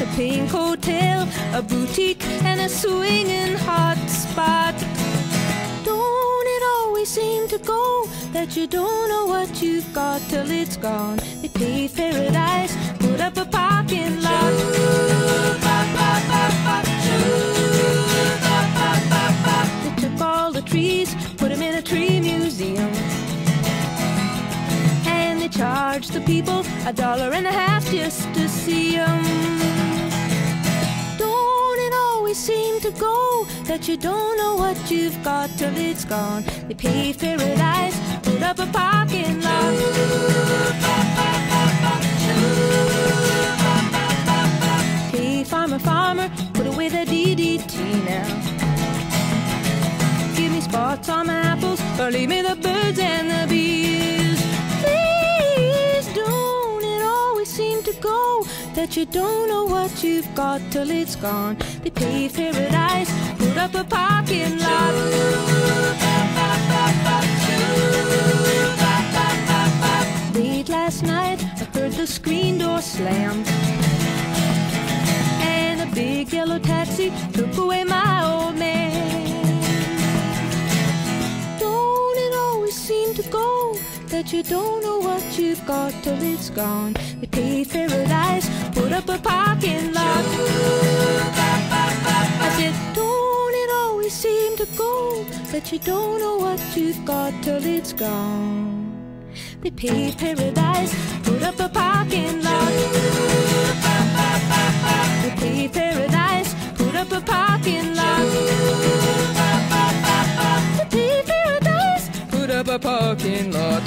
a pink hotel, a boutique, and a swinging hot spot. Don't it always seem to go that you don't know what you've got till it's gone? They paved paradise, put up a parking lot. They took all the trees, put them in a tree museum, and they charged the people $1.50 just to see them. Don't it always seem to go that you don't know what you've got till it's gone? They paved paradise, put up a parking lot. Hey, farmer, farmer, put away the DDT now. Give me spots on my apples, or leave me the birds and the bees. Please, don't it always seem to go that you don't know what you've got till it's gone? They paved paradise, put up a parking lot. Late last night, I heard the screen door slam, and a big yellow taxi took away my old man. Don't it always seem to go that you don't know what you've got till it's gone? They paved paradise, put up a parking lot. I said, don't it always seem to go that you don't know what you've got till it's gone? They paved paradise, put up a parking lot. They paved paradise, put up a parking lot. They paved paradise, put up a parking lot.